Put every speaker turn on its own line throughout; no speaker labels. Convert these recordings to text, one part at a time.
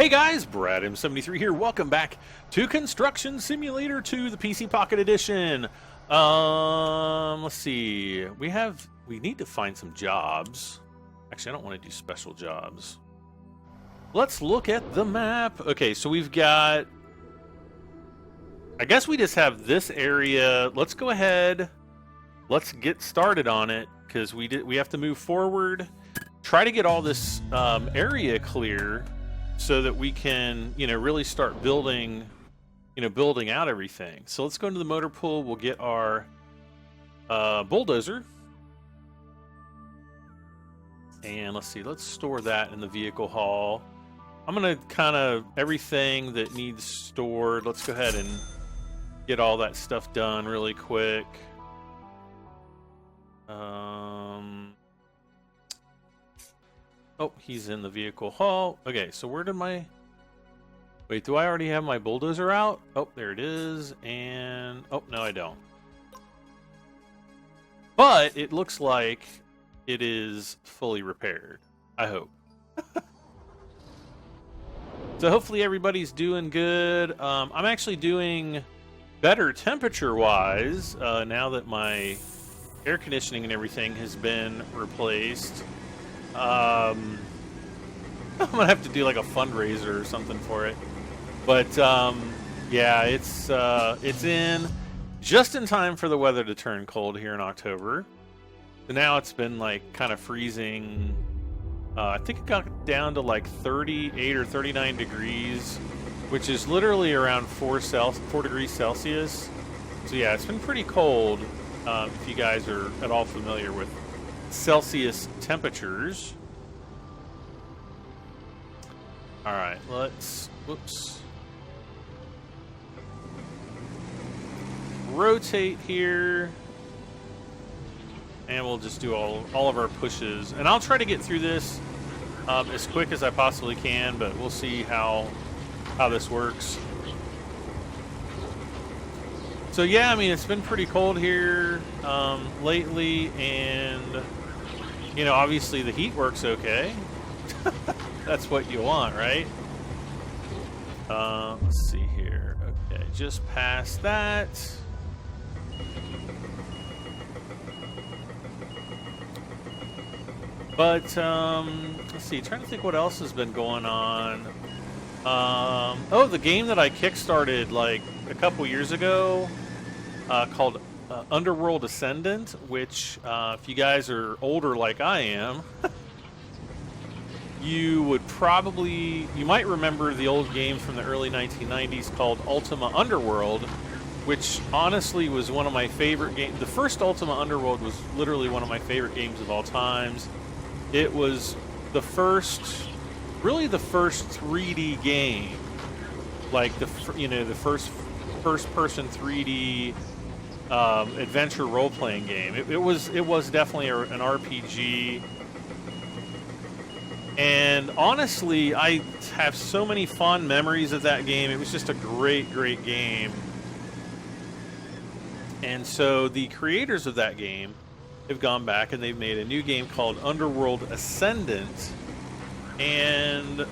Hey guys, Brad M73 here. Welcome back to Construction Simulator 2, the PC Pocket Edition. Let's see. We need to find some jobs. Actually, I don't want to do special jobs. Let's look at the map. Okay, so we've got, I guess we just have this area. Let's go ahead. Let's get started on it because we have to move forward. Try to get all this area clear so that we can, really start building, building out everything. So let's go into the motor pool. We'll get our bulldozer. And let's see, let's store that in the vehicle hall. I'm going to kind of everything that needs stored. Let's go ahead and get all that stuff done really quick. Oh, he's in the vehicle hall. Okay, so where did my... Wait, do I already have my bulldozer out? Oh, there it is. And... Oh, no, I don't. But it looks like it is fully repaired. I hope. So hopefully everybody's doing good. I'm actually doing better temperature-wise now that my air conditioning and everything has been replaced. I'm gonna have to do like a fundraiser or something for it, but yeah, it's in just in time for the weather to turn cold here in October. So now it's been like kind of freezing. I think it got down to like 38 or 39 degrees, which is literally around 4 degrees Celsius. So yeah, it's been pretty cold. If you guys are at all familiar with Celsius temperatures. All right, let's, whoops. Rotate here. And we'll just do all of our pushes. And I'll try to get through this as quick as I possibly can, but we'll see how this works. So yeah, I mean, it's been pretty cold here lately, and obviously the heat works okay. That's what you want, right? Let's see here. Okay, just past that. But let's see, trying to think what else has been going on. Oh, the game that I kickstarted like a couple years ago called Underworld Ascendant, which if you guys are older like I am, you might remember the old game from the early 1990s called Ultima Underworld, which honestly was one of my favorite games. The first Ultima Underworld was literally one of my favorite games of all times. It was the first 3D game, like the first first-person 3D adventure role-playing game. It was definitely an RPG, and honestly, I have so many fond memories of that game. It was just a great game. And so the creators of that game have gone back and they've made a new game called Underworld Ascendant, and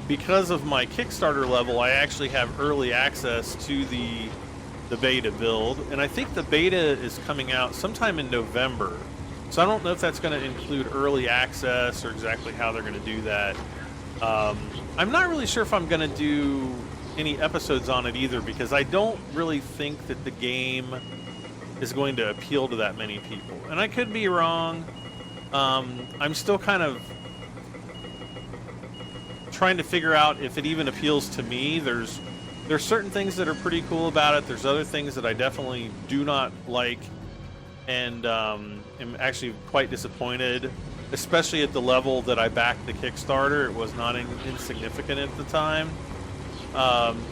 because of my Kickstarter level, I actually have early access to the beta build, and I think the beta is coming out sometime in November. So I don't know if that's going to include early access or exactly how they're going to do that. I'm not really sure if I'm going to do any episodes on it either, because I don't really think that the game is going to appeal to that many people. And I could be wrong. I'm still kind of trying to figure out if it even appeals to me. There's certain things that are pretty cool about it. There's other things that I definitely do not like, and am actually quite disappointed, especially at the level that I backed the Kickstarter. It was not insignificant at the time.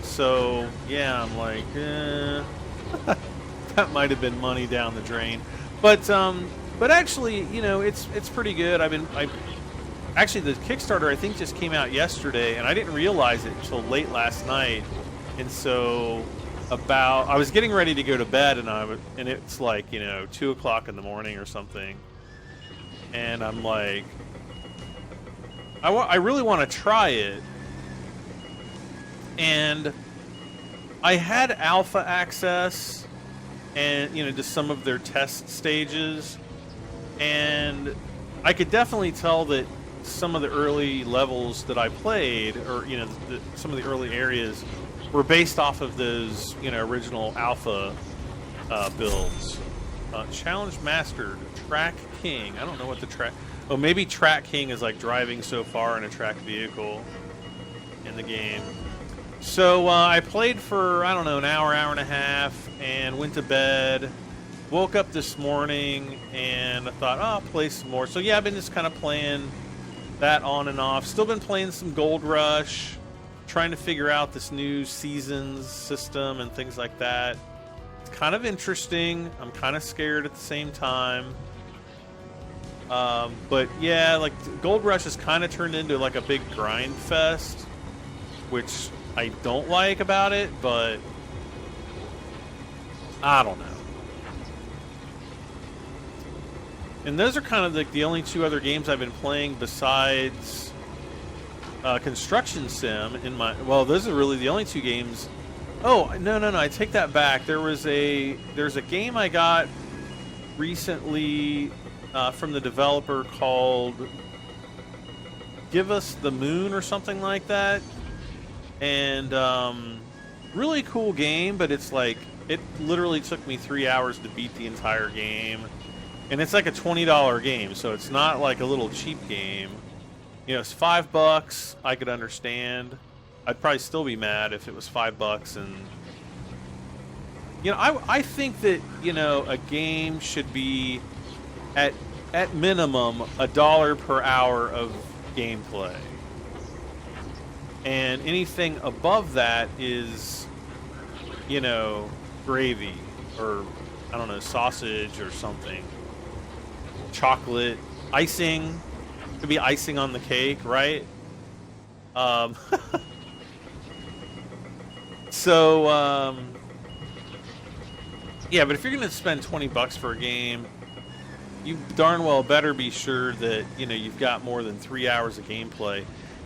So yeah, I'm like, that might have been money down the drain. But actually, it's pretty good. Actually, the Kickstarter I think just came out yesterday, and I didn't realize it until late last night. And so I was getting ready to go to bed, and it's like 2 o'clock in the morning or something, and I'm like, I really want to try it, And I had alpha access and, you know, to some of their test stages, and I could definitely tell that some of the early levels that I played, or, you know, some of the early areas were based off of those, you know, original alpha builds. Challenge mastered, Track King. I don't know what the track... Oh, maybe Track King is like driving so far in a tracked vehicle in the game. So I played for, I don't know, an hour, hour and a half, and went to bed. Woke up this morning, and I thought, oh, I'll play some more. So yeah, I've been just kind of playing that on and off. Still been playing some Gold Rush, trying to figure out this new seasons system and things like that. It's kind of interesting. I'm kind of scared at the same time. But yeah, like Gold Rush has kind of turned into like a big grind fest, which I don't like about it, but I don't know. And those are kind of like the only two other games I've been playing besides Construction Sim in my... Well, those are really the only two games. Oh, no, I take that back. There's a game I got recently from the developer called Give Us the Moon or something like that. And really cool game, but it's like, it literally took me 3 hours to beat the entire game. And it's like a $20 game, so it's not like a little cheap game. You know, it's $5. I could understand. I'd probably still be mad if it was $5. And you know, I think that, you know, a game should be at minimum $1 per hour of gameplay, and anything above that is, you know, gravy, or I don't know, sausage or something. Chocolate, icing, could be icing on the cake, right? So, yeah, but if you're going to spend $20 for a game, you darn well better be sure that, you know, you've got more than 3 hours of gameplay.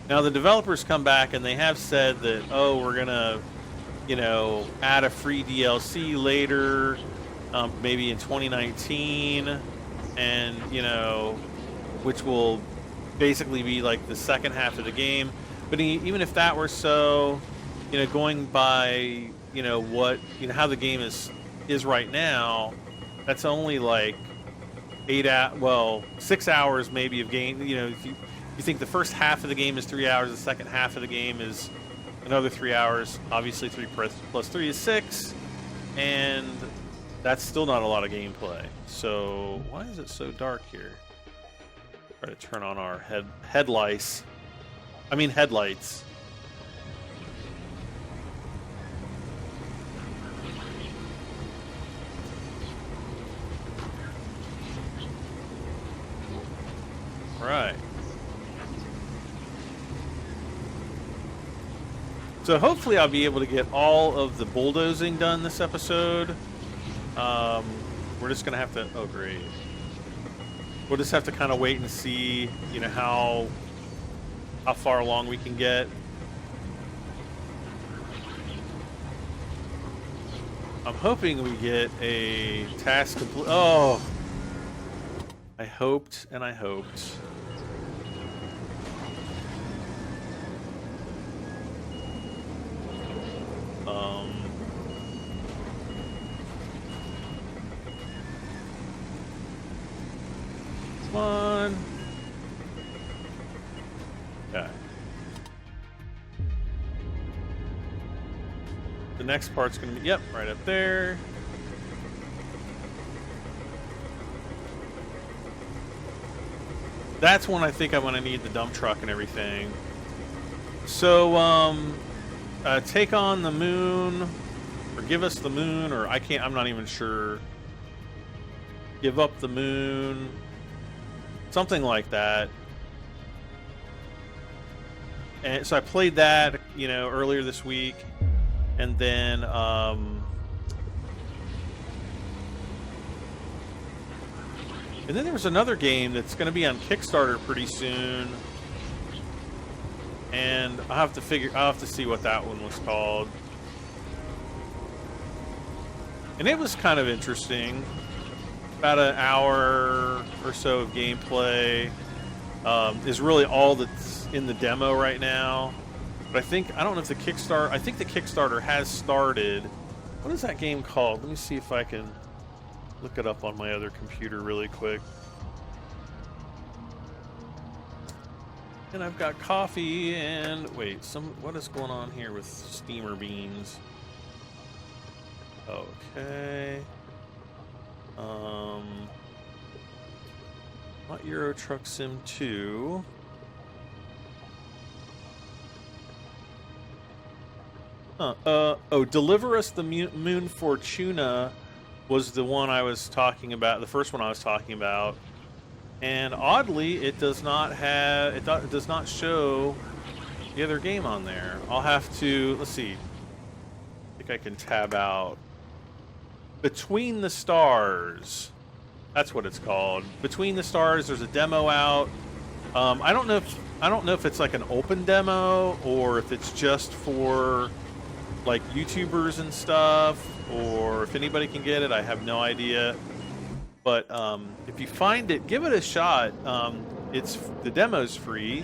Now, the developers come back and they have said that, oh, we're going to, you know, add a free DLC later, maybe in 2019, and, you know, which will basically be like the second half of the game. But even if that were so, you know, going by, you know, what, you know, how the game is right now, that's only like 6 hours maybe of game. You know, if you think the first half of the game is 3 hours, the second half of the game is another 3 hours. Obviously, 3 plus 3 is 6, and that's still not a lot of gameplay. So why is it so dark here? Try to turn on our headlights. I mean headlights. Right. So hopefully I'll be able to get all of the bulldozing done this episode. We're just gonna have to... Oh, great. We'll just have to kind of wait and see, you know, how far along we can get. I'm hoping we get a task complete. Oh, I hoped and I hoped. Come on. Okay. The next part's gonna be, yep, right up there. That's when I think I'm gonna need the dump truck and everything. So, take on the moon, or give us the moon, or I'm not even sure. Give up the moon. Something like that. And so I played that, you know, earlier this week. And then, there was another game that's going to be on Kickstarter pretty soon. and I'll have to see what that one was called. And it was kind of interesting. About an hour or so of gameplay is really all that's in the demo right now. But I don't know if the Kickstarter, I think the Kickstarter has started. What is that game called? Let me see if I can look it up on my other computer really quick. And I've got coffee and, wait, what is going on here with steamer beans? Okay. Not Euro Truck Sim 2. Deliver Us the Moon Fortuna was the one I was talking about, the first one I was talking about. And oddly, it does not have, it does not show the other game on there. I'll have to, let's see. I think I can tab out. Between the Stars. That's what it's called. Between the Stars, there's a demo out. I don't know if it's like an open demo or if it's just for like YouTubers and stuff, or if anybody can get it. I have no idea. But if you find it, give it a shot. The demo's free,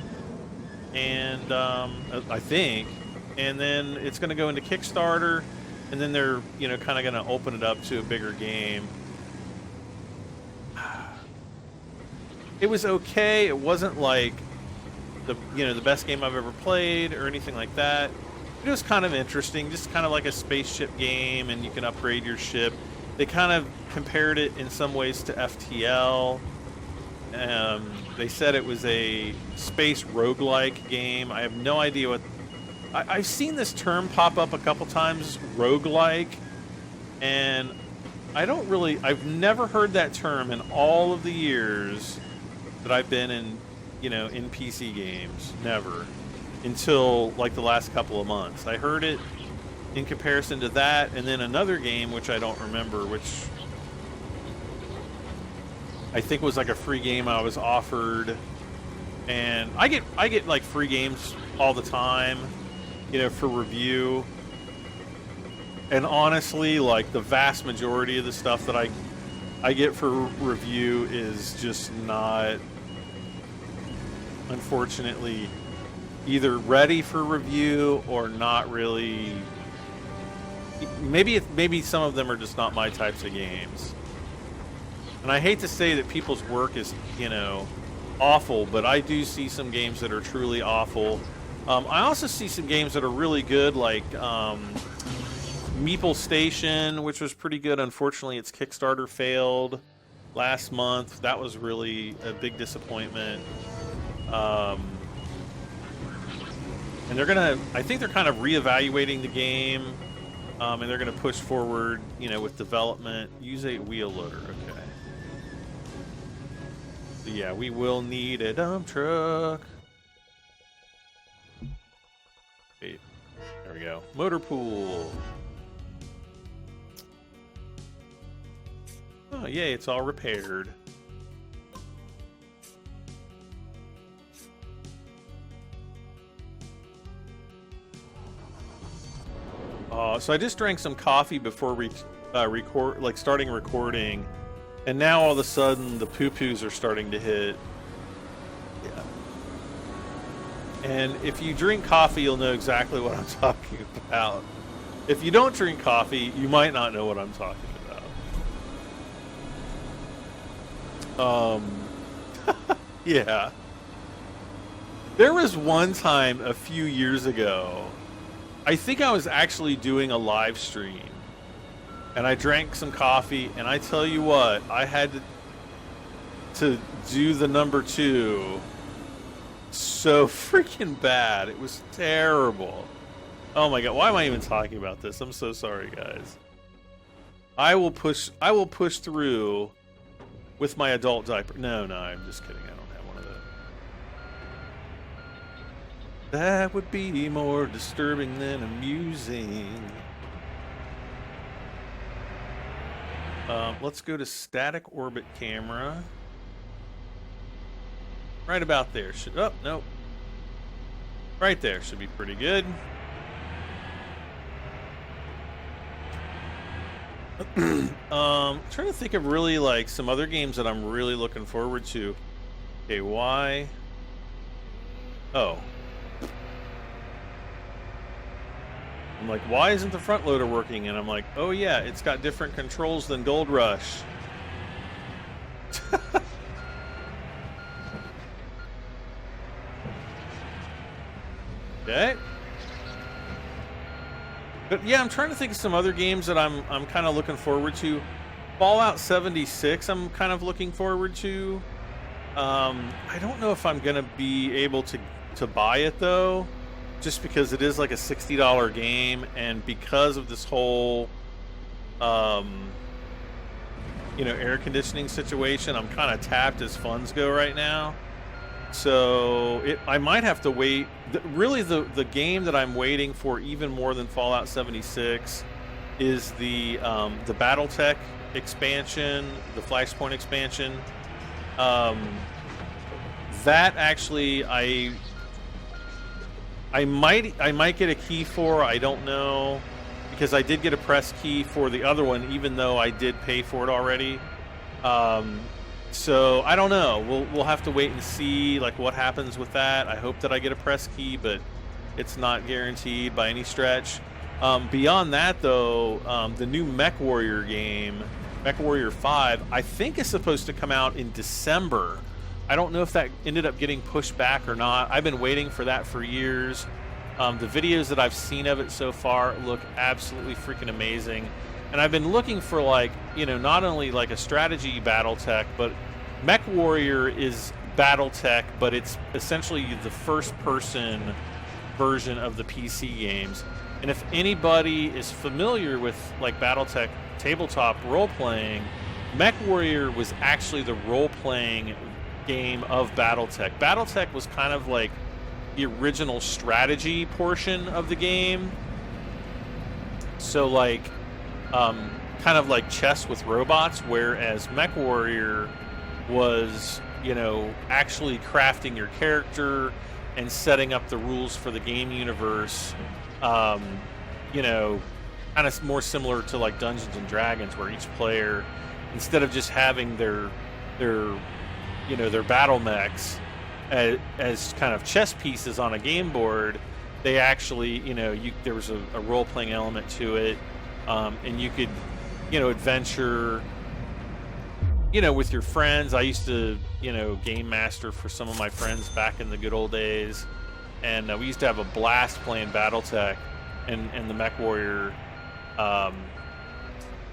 and I think, and then it's going to go into Kickstarter, and then they're kind of going to open it up to a bigger game. It was okay. It wasn't like the best game I've ever played or anything like that. It was kind of interesting, just kind of like a spaceship game, and you can upgrade your ship. They kind of compared it in some ways to FTL. They said it was a space roguelike game. I have no idea what... I've seen this term pop up a couple times, roguelike, and I've never heard that term in all of the years that I've been in, in PC games. Never. Until like the last couple of months. I heard it in comparison to that, and then another game which I don't remember, which I think was like a free game I was offered, and I get like free games all the time, for review, and honestly, like the vast majority of the stuff that I get for review is just not, unfortunately, either ready for review or not really. Maybe some of them are just not my types of games. And I hate to say that people's work is, awful, but I do see some games that are truly awful. I also see some games that are really good, like Meeple Station, which was pretty good. Unfortunately, its Kickstarter failed last month. That was really a big disappointment. And I think they're kind of reevaluating the game. And they're going to push forward, with development. Use a wheel loader, okay. So yeah, we will need a dump truck. Wait, there we go. Motor pool. Oh, yay, it's all repaired. So I just drank some coffee before starting recording, and now all of a sudden the poo-poos are starting to hit. Yeah. And if you drink coffee, you'll know exactly what I'm talking about. If you don't drink coffee, you might not know what I'm talking about. Yeah. There was one time a few years ago, I think I was actually doing a live stream, and I drank some coffee, and I tell you what, I had to do the number 2 so freaking bad. It was terrible. Oh my god, why am I even talking about this? I'm so sorry, guys. I will push through with my adult diaper. No, I'm just kidding. I don't have one of those. That would be more disturbing than amusing. Let's go to static orbit camera. Right about there. Oh, nope. Right there should be pretty good. Trying to think of really like some other games that I'm really looking forward to. Okay, why? Oh. I'm like, why isn't the front loader working? And I'm like, oh yeah, it's got different controls than Gold Rush. Okay. But yeah, I'm trying to think of some other games that I'm kind of looking forward to. Fallout 76, I'm kind of looking forward to. I don't know if I'm gonna be able to buy it though, just because it is like a $60 game, and because of this whole, you know, air conditioning situation, I'm kind of tapped as funds go right now. So I might have to wait. Really, the game that I'm waiting for even more than Fallout 76 is the BattleTech expansion, the Flashpoint expansion. That actually I might get a key for. I don't know, because I did get a press key for the other one, even though I did pay for it already. So I don't know. We'll have to wait and see like what happens with that. I hope that I get a press key, but it's not guaranteed by any stretch. Beyond that, though, the new MechWarrior game, MechWarrior 5, I think is supposed to come out in December. I don't know if that ended up getting pushed back or not. I've been waiting for that for years. The videos that I've seen of it so far look absolutely freaking amazing. And I've been looking for, like, you know, not only like a strategy BattleTech, but MechWarrior is BattleTech, but it's essentially the first-person version of the PC games. And if anybody is familiar with like BattleTech tabletop role-playing, MechWarrior was actually the role-playing game of BattleTech. BattleTech was kind of like the original strategy portion of the game. So like, kind of like chess with robots, whereas MechWarrior was, you know, actually crafting your character and setting up the rules for the game universe. You know, kind of more similar to like Dungeons and Dragons, where each player, instead of just having their you know, their battle mechs as kind of chess pieces on a game board, they actually, you know, there was a role-playing element to it, and you could, you know, adventure, you know, with your friends. I used to, you know, game master for some of my friends back in the good old days, and we used to have a blast playing BattleTech and the MechWarrior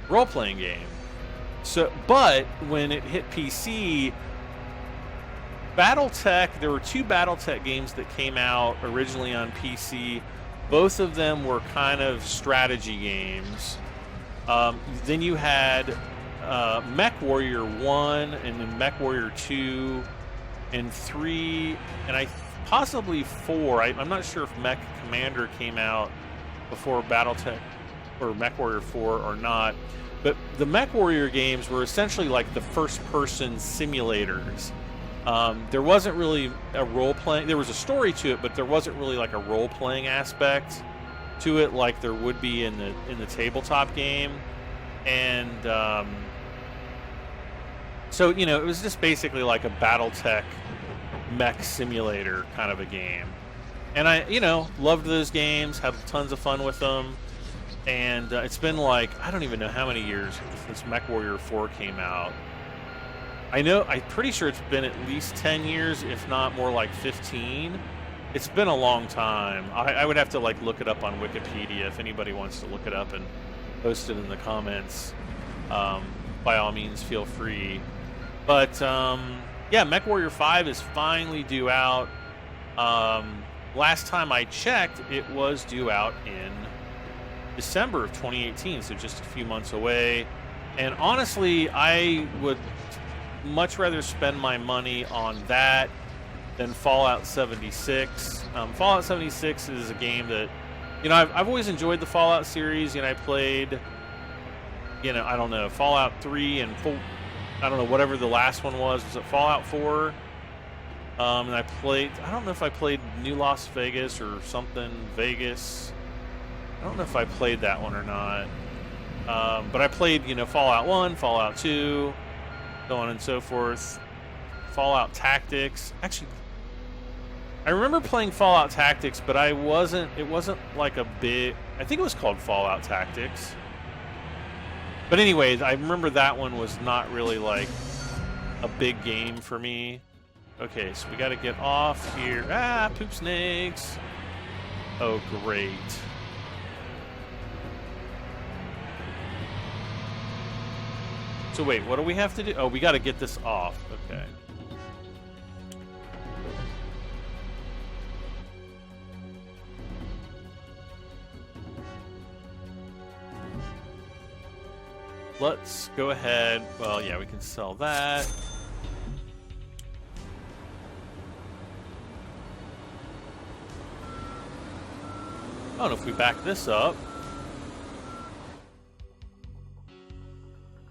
role-playing game. So, but when it hit PC, BattleTech, there were two BattleTech games that came out originally on PC. Both of them were kind of strategy games. Then you had MechWarrior 1 and then MechWarrior 2 and 3 and possibly 4. I'm not sure if Mech Commander came out before BattleTech or MechWarrior 4 or not. But the MechWarrior games were essentially like the first-person simulators. There wasn't really a role-playing. There was a story to it, but there wasn't really like a role-playing aspect to it, like there would be in the tabletop game. And so, you know, it was just basically like a BattleTech mech simulator kind of a game. And I, you know, loved those games, had tons of fun with them. And it's been like, I don't even know how many years since MechWarrior 4 came out. I'm pretty sure it's been at least 10 years, if not more like 15. It's been a long time. I would have to like look it up on Wikipedia. If anybody wants to look it up and post it in the comments, by all means, feel free. But yeah, MechWarrior 5 is finally due out. Last time I checked, it was due out in December of 2018, so just a few months away. And honestly, I would much rather spend my money on that than Fallout 76. Fallout 76 is a game that, you know, I've always enjoyed the Fallout series. You know, I played, you know, I don't know, Fallout 3 and I don't know, whatever the last one was. Was it Fallout 4? And I played, I don't know if I played New Las Vegas or something, Vegas. I don't know if I played that one or not. But I played, you know, Fallout 1, Fallout 2, so on and so forth. Fallout Tactics. Actually, I remember playing Fallout Tactics, but it wasn't like a big, I think it was called Fallout Tactics. But anyways, I remember that one was not really like a big game for me. Okay, so we got to get off here. Ah, poop snakes. Oh, great. So wait, what do we have to do? Oh, we got to get this off. Okay. Let's go ahead. Well, yeah, we can sell that. Oh, and if we back this up,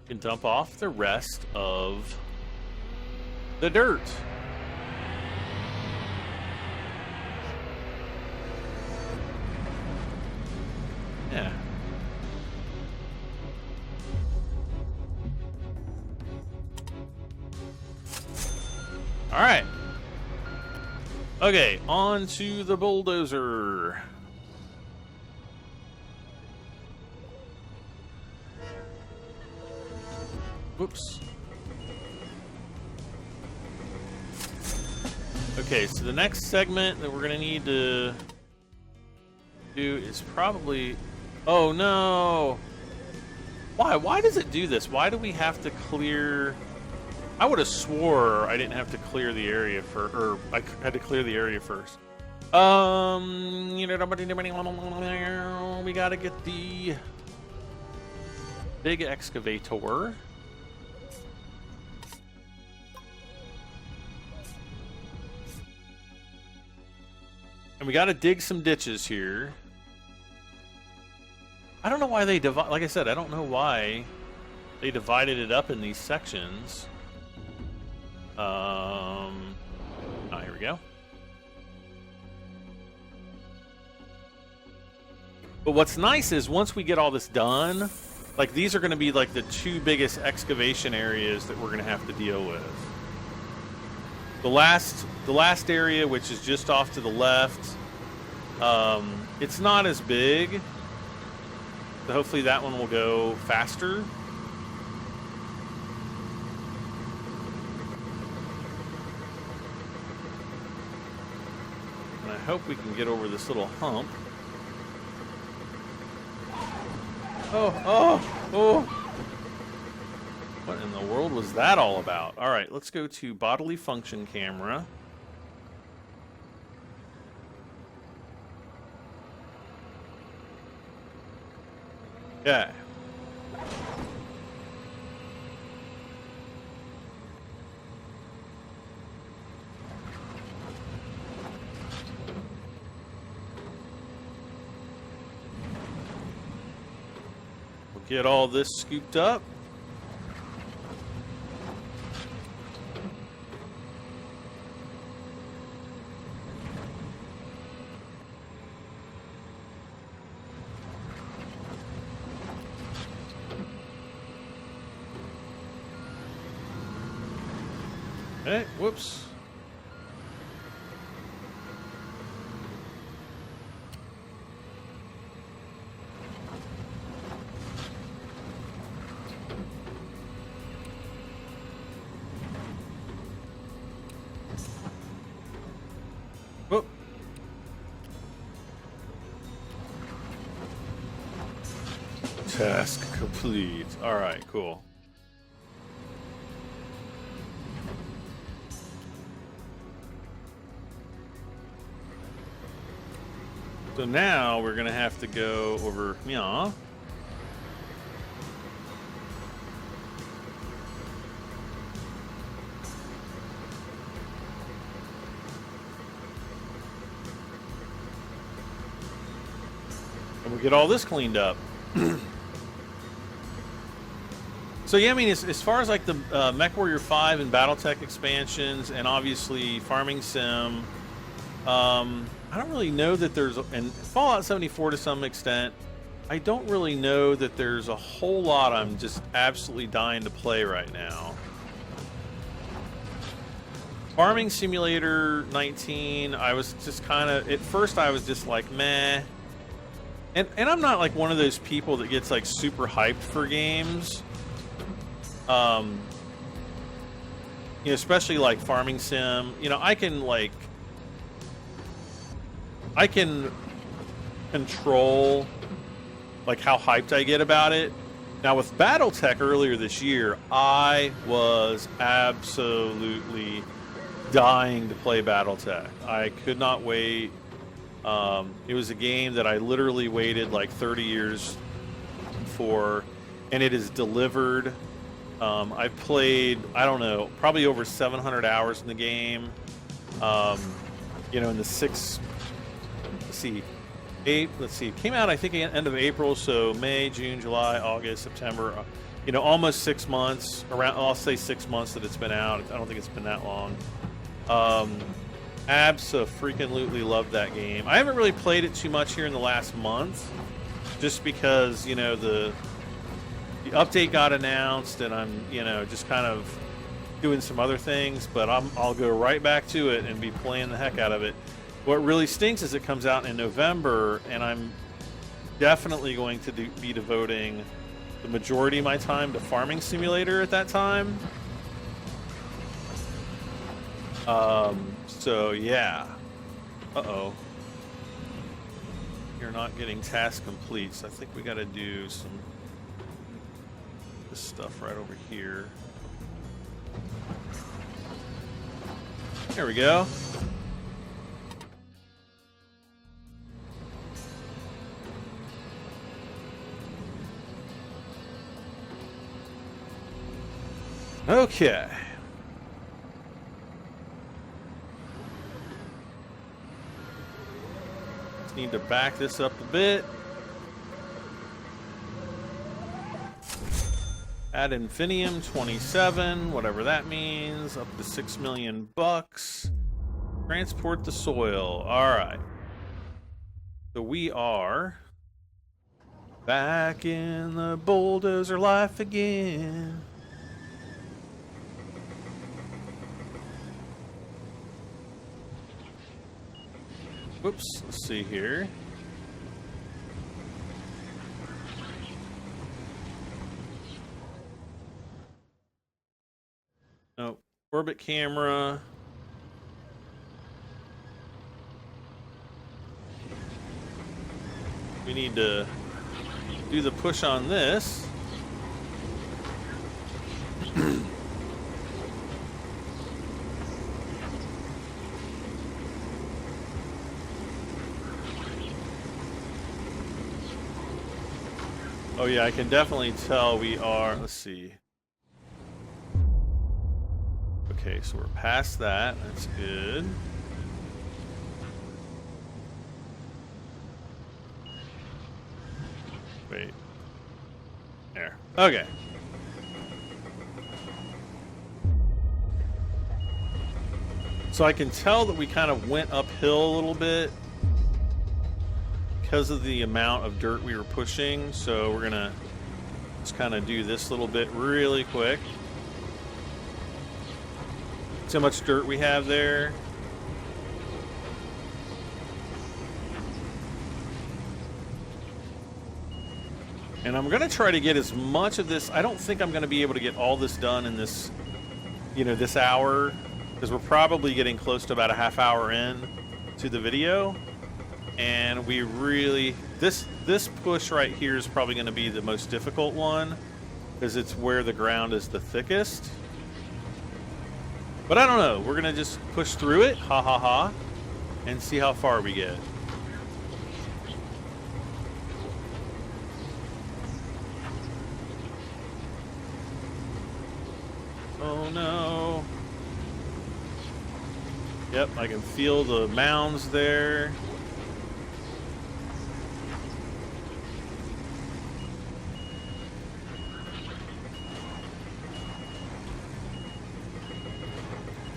we can dump off the rest of the dirt. Yeah. All right. Okay, on to the bulldozer. Whoops. Okay, so the next segment that we're going to need to do is probably... Oh, no! Why? Why does it do this? Why do we have to clear... I would have swore I didn't have to clear the area or I had to clear the area first. We gotta get the big excavator. And we gotta dig some ditches here. I don't know why they divide, like I said, I don't know why they divided it up in these sections. Oh, here we go. But what's nice is once we get all this done, like these are going to be like the two biggest excavation areas that we're going to have to deal with. The last area, which is just off to the left, it's not as big. So hopefully that one will go faster. I hope we can get over this little hump. Oh! What in the world was that all about? All right, let's go to bodily function camera. Okay. Get all this scooped up. Hey, whoops. Whoop. Task complete. All right, cool. So now we're going to have to go over here. And we'll get all this cleaned up. So yeah, I mean, as far as like the MechWarrior 5 and BattleTech expansions, and obviously Farming Sim, I don't really know that there's, and Fallout 74 to some extent, I don't really know that there's a whole lot I'm just absolutely dying to play right now. Farming Simulator 19, I was just kind of, at first I was just like, meh. And I'm not like one of those people that gets like super hyped for games. You know, especially like Farming Sim, you know, I can control like how hyped I get about it. Now with BattleTech earlier this year, I was absolutely dying to play BattleTech. I could not wait. It was a game that I literally waited like 30 years for, and it is delivered. I've played, I don't know, probably over 700 hours in the game. You know, in the it came out I think end of April, so May, June, July, August, September. You know, almost 6 months. Around, I'll say 6 months that it's been out. I don't think it's been that long. Abso-freaking-lutely loved that game. I haven't really played it too much here in the last month, just because, you know, the update got announced, and I'm, you know, just kind of doing some other things. But I'll go right back to it and be playing the heck out of it. What really stinks is it comes out in November, and I'm definitely going to be devoting the majority of my time to Farming Simulator at that time. So yeah. Uh-oh. You're not getting task complete, so I think we got to do some this stuff right over here. There we go. Okay. Just need to back this up a bit. Add Infinium 27, whatever that means, up to 6 million bucks. Transport the soil. All right. So we are back in the bulldozer life again. Whoops, let's see here. Oh, orbit camera. We need to do the push on this. Oh yeah, I can definitely tell we are, let's see. Okay, so we're past that, that's good. Wait. There, okay. So I can tell that we kind of went uphill a little bit because of the amount of dirt we were pushing, so we're gonna just kind of do this little bit really quick. See how much dirt we have there. And I'm gonna try to get as much of this. I don't think I'm gonna be able to get all this done in this, you know, this hour, because we're probably getting close to about a half hour in to the video. And we really, this push right here is probably going to be the most difficult one, because it's where the ground is the thickest. But I don't know, we're going to just push through it, ha ha ha, and see how far we get. Oh no. Yep, I can feel the mounds there.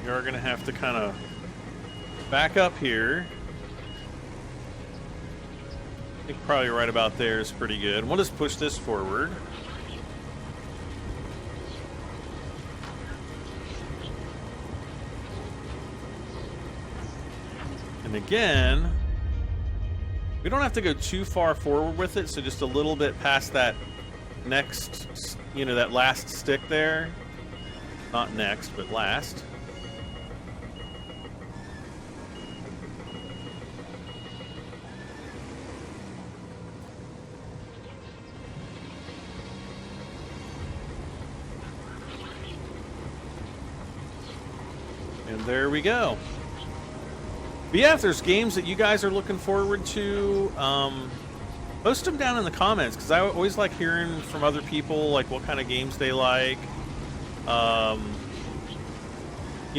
We are going to have to kind of back up here. I think probably right about there is pretty good. We'll just push this forward. And again, we don't have to go too far forward with it, so just a little bit past that next, you know, that last stick there. Not next, but last. And there we go. But yeah, if there's games that you guys are looking forward to, post them down in the comments, because I always like hearing from other people, like what kind of games they like. You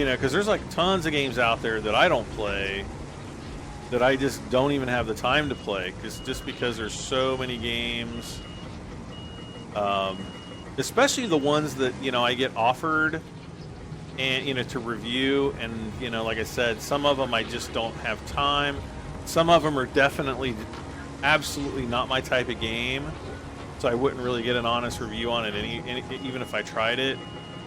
know, because there's like tons of games out there that I don't play, that I just don't even have the time to play, just because there's so many games. Especially the ones that, you know, I get offered and, you know, to review, and, you know, like I said, some of them I just don't have time. Some of them are definitely absolutely not my type of game, so I wouldn't really get an honest review on it even if I tried it.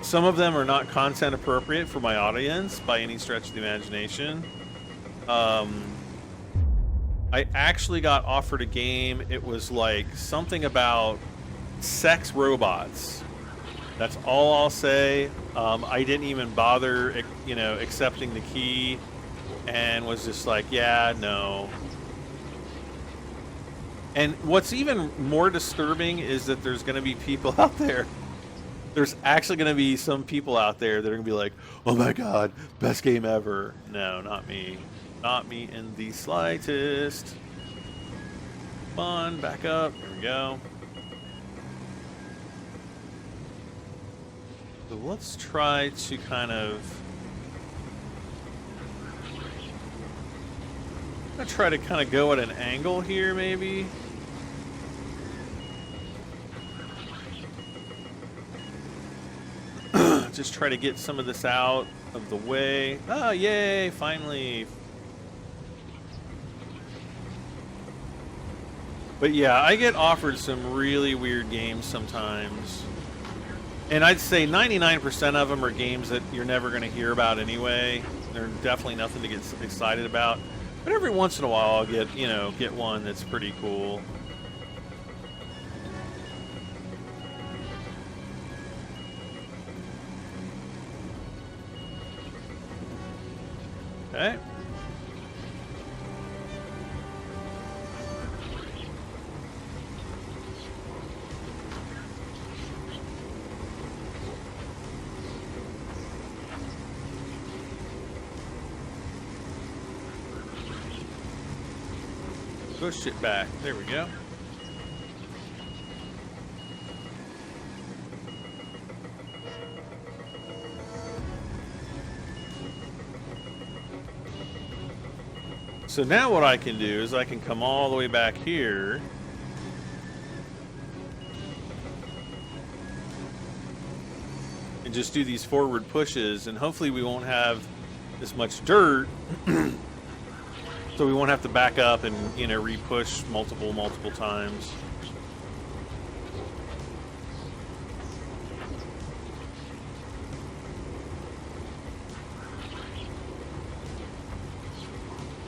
Some of them are not content appropriate for my audience by any stretch of the imagination. I actually got offered a game. It was like something about sex robots. That's all I'll say. I didn't even bother, you know, accepting the key, and was just like, yeah, no. And what's even more disturbing is that there's going to be people out there. There's actually going to be some people out there that are going to be like, oh my god, best game ever. No, not me. Not me in the slightest. Come on, back up. There we go. So let's try to kind of... I'm going to try to kind of go at an angle here, maybe. Just try to get some of this out of the way. Oh, yay, finally. But yeah, I get offered some really weird games sometimes. And I'd say 99% of them are games that you're never going to hear about anyway. They're definitely nothing to get excited about. But every once in a while I'll get, you know, get one that's pretty cool. Okay. Push it back. There we go. So now what I can do is I can come all the way back here. And just do these forward pushes, and hopefully we won't have as much dirt. So we won't have to back up and, you know, re-push multiple times.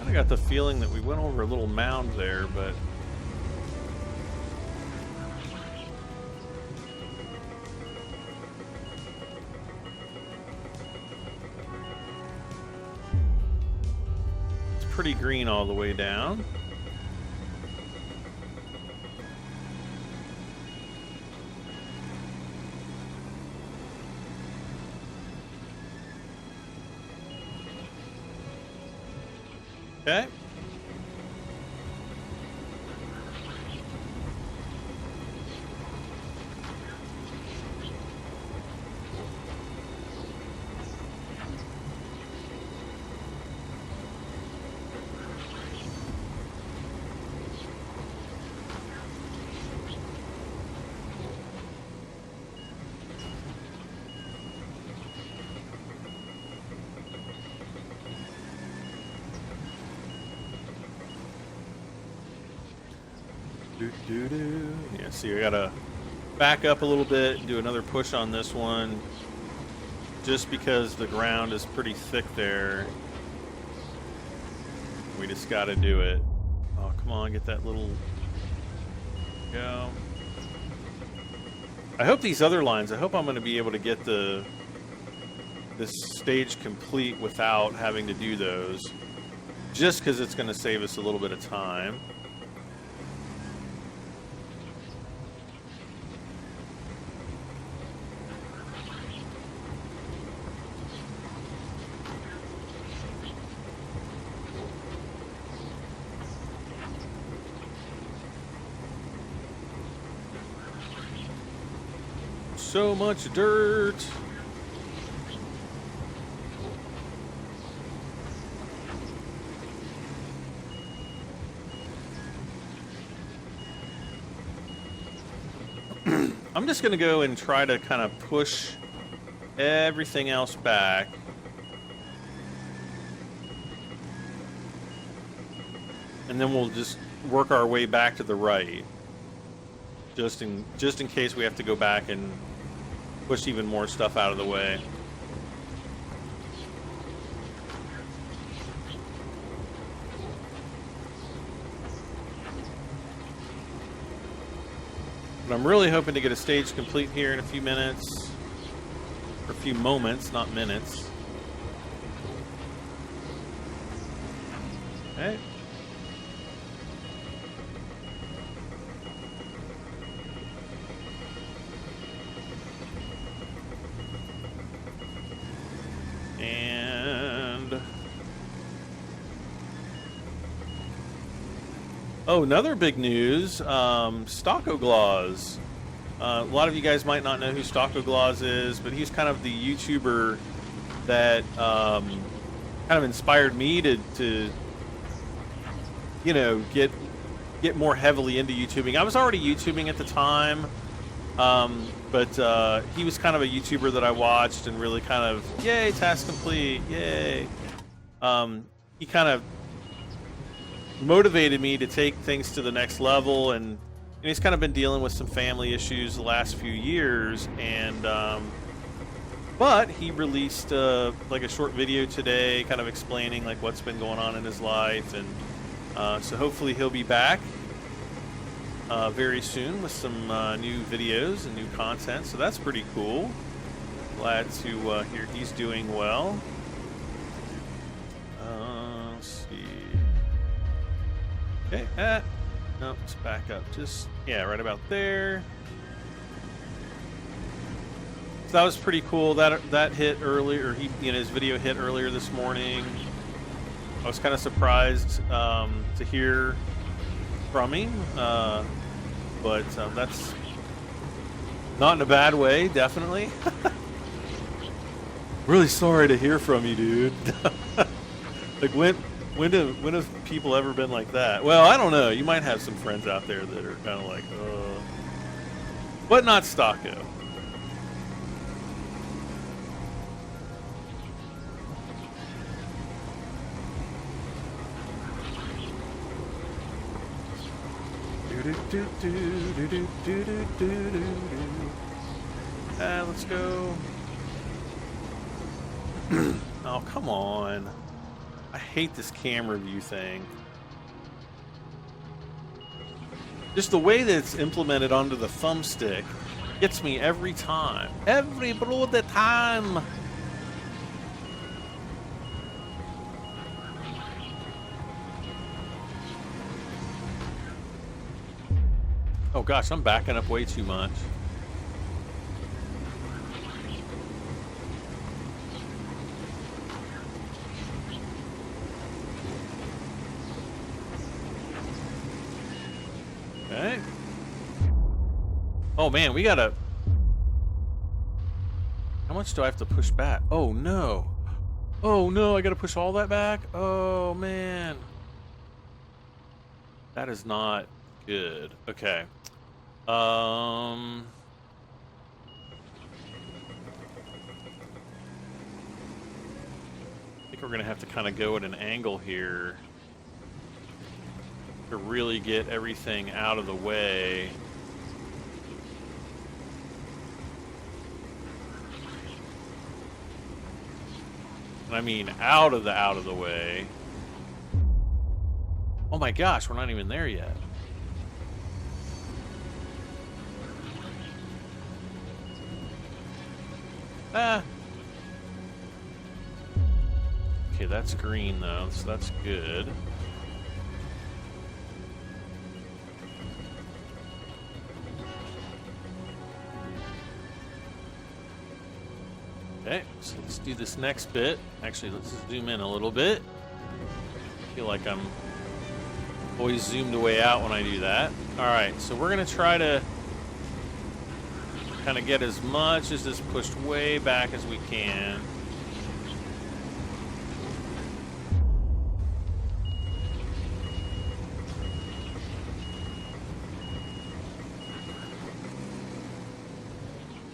I got the feeling that we went over a little mound there, but it's pretty green all the way down. Okay. Yeah, see, I gotta back up a little bit and do another push on this one, just because the ground is pretty thick there. We just gotta do it. Oh, come on, get that little go. I hope these other lines, I hope I'm going to be able to get this stage complete without having to do those, just because it's going to save us a little bit of time. So much dirt. I'm just going to go and try to kind of push everything else back. And then we'll just work our way back to the right. Just in case we have to go back and push even more stuff out of the way. But I'm really hoping to get a stage complete here in a few minutes. Or a few moments, not minutes. Okay. Oh, another big news, Stockoglaws. A lot of you guys might not know who Stockoglaws is, but he's kind of the YouTuber that kind of inspired me to you know, get more heavily into YouTubing. I was already YouTubing at the time, but he was kind of a YouTuber that I watched and really kind of, yay, task complete, yay. He kind of motivated me to take things to the next level, and he's kind of been dealing with some family issues the last few years, and but he released like a short video today kind of explaining like what's been going on in his life, and so hopefully he'll be back very soon with some new videos and new content, so that's pretty cool. Glad to hear he's doing well. Okay, no, let's back up. Just, yeah, right about there. So that was pretty cool. That hit earlier, or his video hit earlier this morning. I was kind of surprised to hear from him, but that's not in a bad way, definitely. Really sorry to hear from you, dude. Like, when have people ever been like that? Well, I don't know. You might have some friends out there that are kind of like, but not Stocko. Let's go. Oh, come on. I hate this camera view thing. Just the way that it's implemented onto the thumbstick gets me every time. Every bloody time. Oh gosh, I'm backing up way too much. Okay. Oh man, we gotta... How much do I have to push back? Oh no. Oh no, I gotta push all that back? Oh man. That is not good. Okay. I think we're gonna have to kind of go at an angle here. to really get everything out of the way. And I mean out of the way. Oh my gosh, we're not even there yet. Ah. Okay, that's green though, so that's good. Okay, so let's do this next bit. Actually, let's zoom in a little bit. I feel like I'm always zoomed way out when I do that. Alright, so we're going to try to kind of get as much as this pushed way back as we can.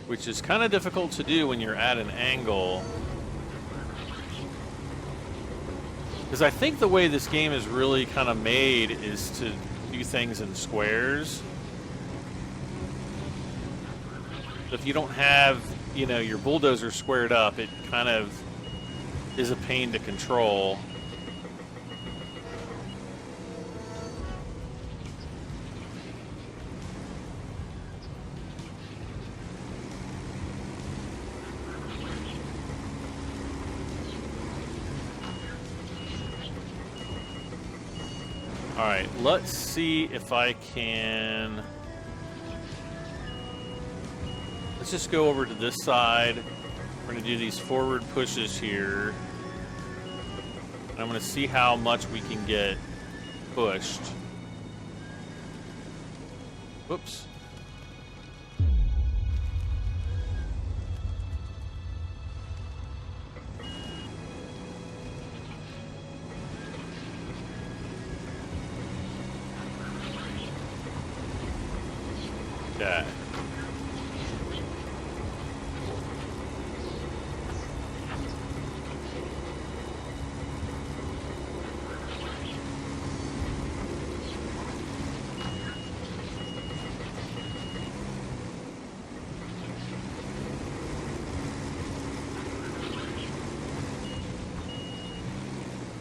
Which is kind of difficult to do when you're at an angle. Because I think the way this game is really kind of made is to do things in squares. If you don't have, you know, your bulldozer squared up, it kind of is a pain to control. Alright, let's see if I can... Let's just go over to this side. We're going to do these forward pushes here. And I'm going to see how much we can get pushed. Whoops. Okay.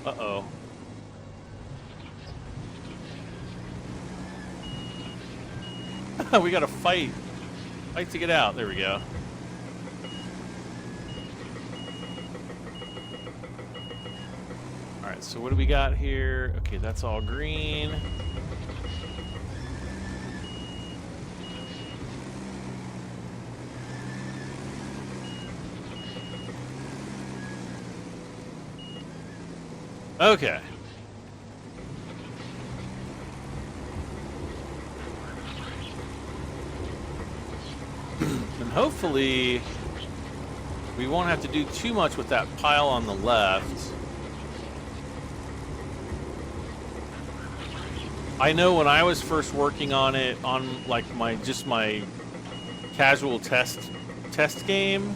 Uh-oh. We gotta fight. Fight to get out. There we go. Alright, so what do we got here? Okay, that's all green. Okay. And hopefully we won't have to do too much with that pile on the left. I know when I was first working on it on like my casual test game,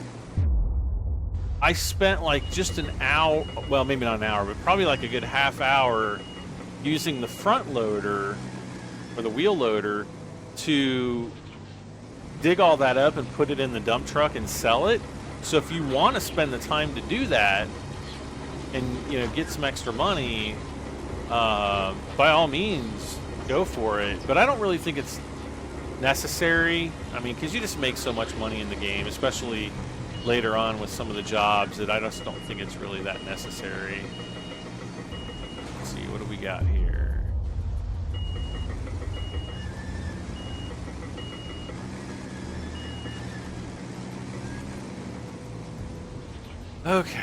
I spent like just an hour, well, maybe not an hour, but probably like a good half hour using the front loader or the wheel loader to dig all that up and put it in the dump truck and sell it. So if you want to spend the time to do that and, you know, get some extra money, by all means, go for it. But I don't really think it's necessary. I mean, because you just make so much money in the game, especially later on with some of the jobs, that I just don't think it's really that necessary. Let's see, what do we got here? Okay.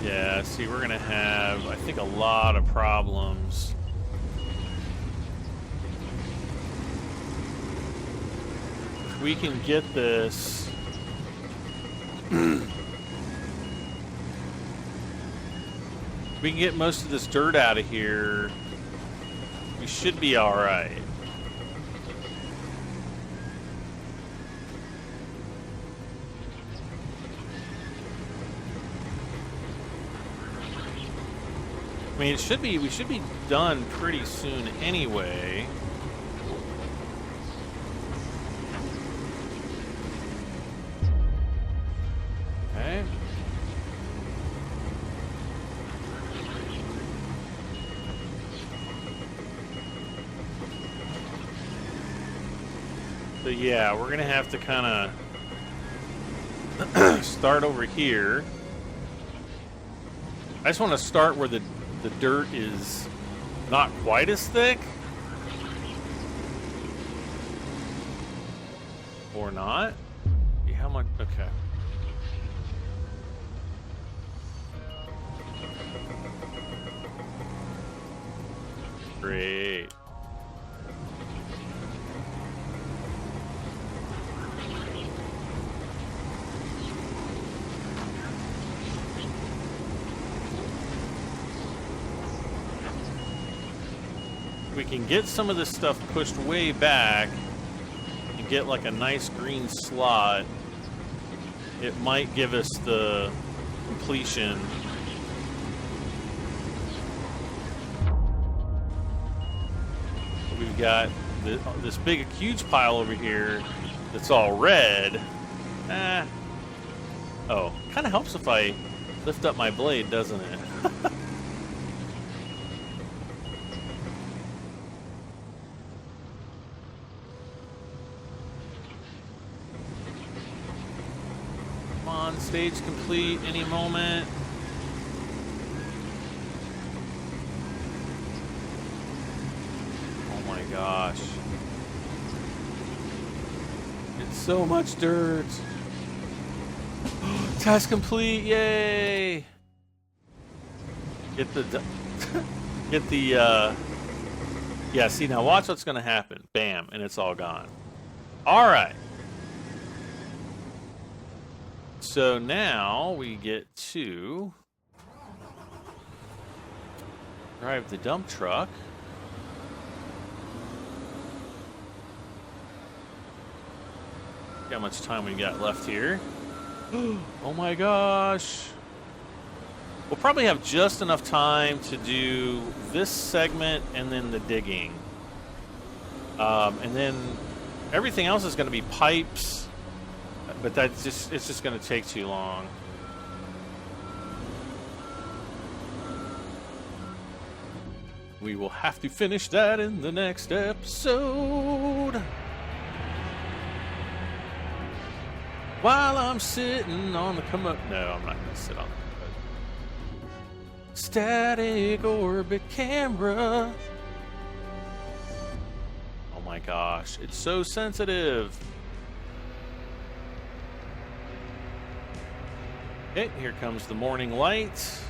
Yeah, see, we're gonna have, I think, a lot of problems. If we can get this... we can get most of this dirt out of here, we should be alright. mean, we should be done pretty soon anyway. Okay. So yeah, we're gonna have to kind of start over here. I just want to start where the dirt is not quite as thick. Or not. See how much? Okay. Great. We can get some of this stuff pushed way back and get like a nice green slot. It might give us the completion. We've got this big, huge pile over here that's all red. Oh, kind of helps if I lift up my blade, doesn't it? Stage complete any moment. Oh my gosh. It's so much dirt. Task complete, yay! Get the yeah, see now watch what's gonna happen. Bam, and it's all gone. Alright. So now we get to drive the dump truck. See how much time we got left here. Oh my gosh. We'll probably have just enough time to do this segment and then the digging. And then everything else is going to be pipes. But it's just going to take too long. We will have to finish that in the next episode. While I'm sitting on the no, I'm not going to sit on the static orbit camera. Oh my gosh, it's so sensitive. Okay, here comes the morning light.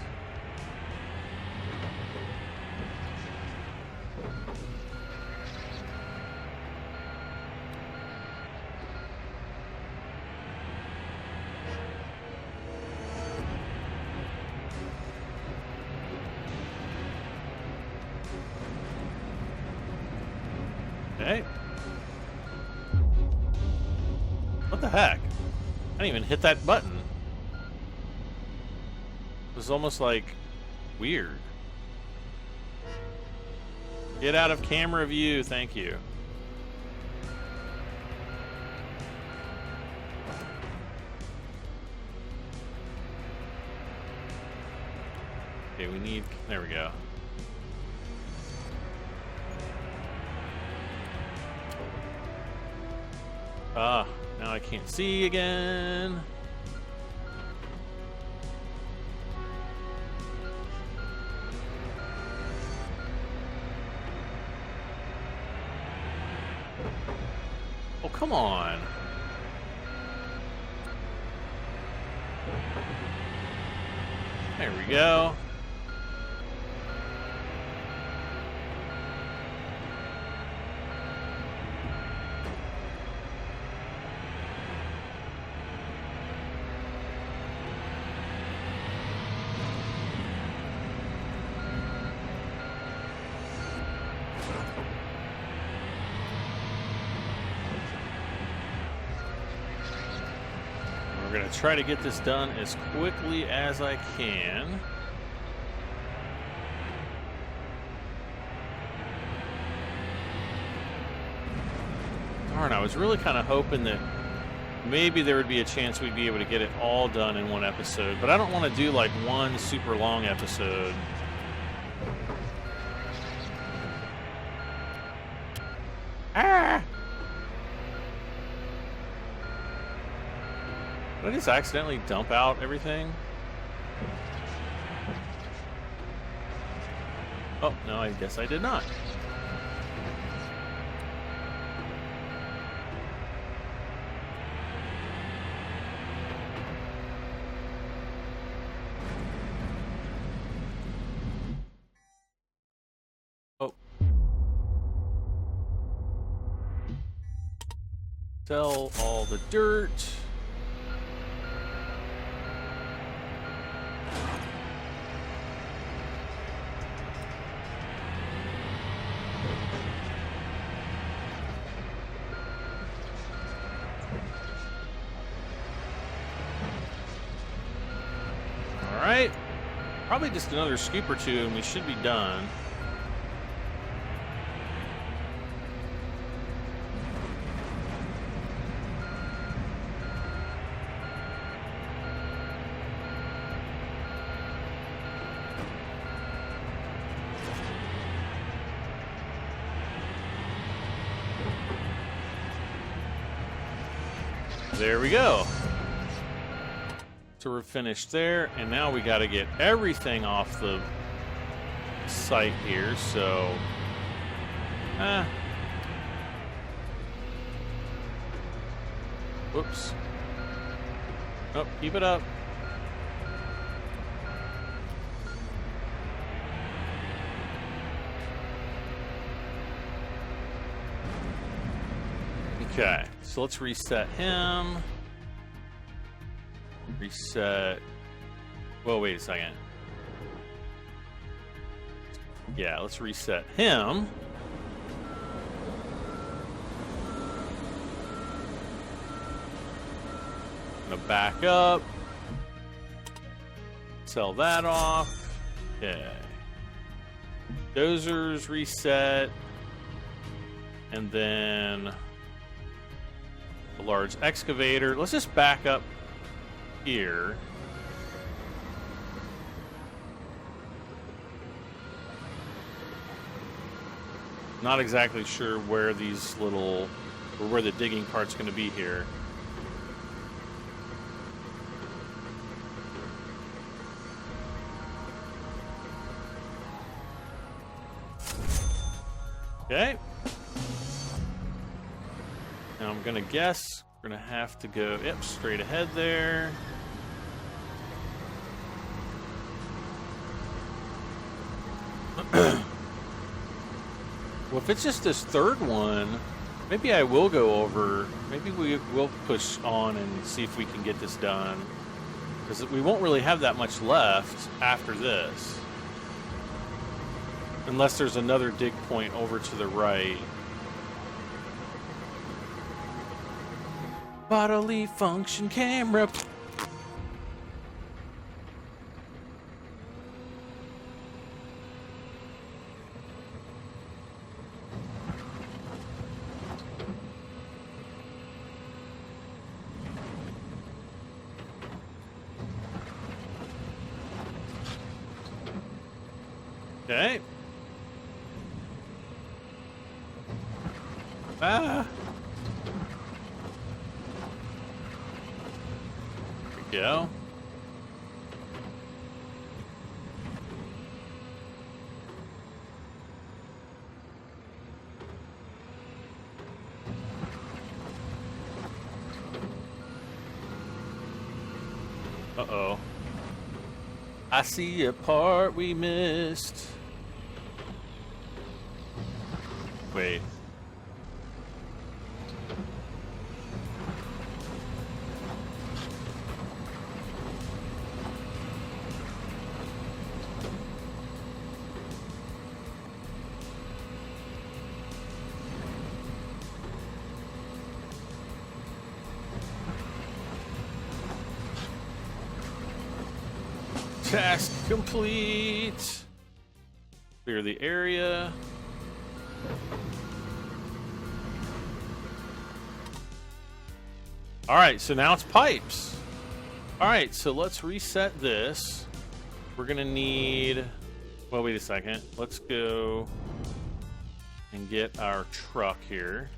Okay. What the heck? I didn't even hit that button. It was almost like weird. Get out of camera view, thank you. Okay, we need, there we go. Ah, now I can't see again. Oh, come on. There we go. We're going to try to get this done as quickly as I can. Darn, I was really kind of hoping that maybe there would be a chance we'd be able to get it all done in one episode, but I don't want to do like one super long episode. Ah! Did I just accidentally dump out everything? Oh, no, I guess I did not. Oh. Sell all the dirt. Alright, probably just another scoop or two and we should be done. There we go. So we're finished there, and now we got to get everything off the site here, so... Whoops. Oh, keep it up. Okay, so let's reset him. Reset. Well, wait a second. Yeah, let's reset him. Gonna back up. Sell that off. Okay. Dozers reset. And then the large excavator. Let's just back up here. Not exactly sure where these little, or where the digging part's going to be here. Okay. Now I'm going to guess we're going to have to go, yep, straight ahead there. Well, if it's just this third one, maybe I will go over, maybe we will push on and see if we can get this done. Because we won't really have that much left after this. Unless there's another dig point over to the right. Bodily function camera. Okay. Ah. There we go. Uh-oh. I see a part we missed. Wait. Task complete. Clear the area. All right, so now it's pipes. All right, so let's reset this. We're gonna need, well, wait a second. Let's go and get our truck here.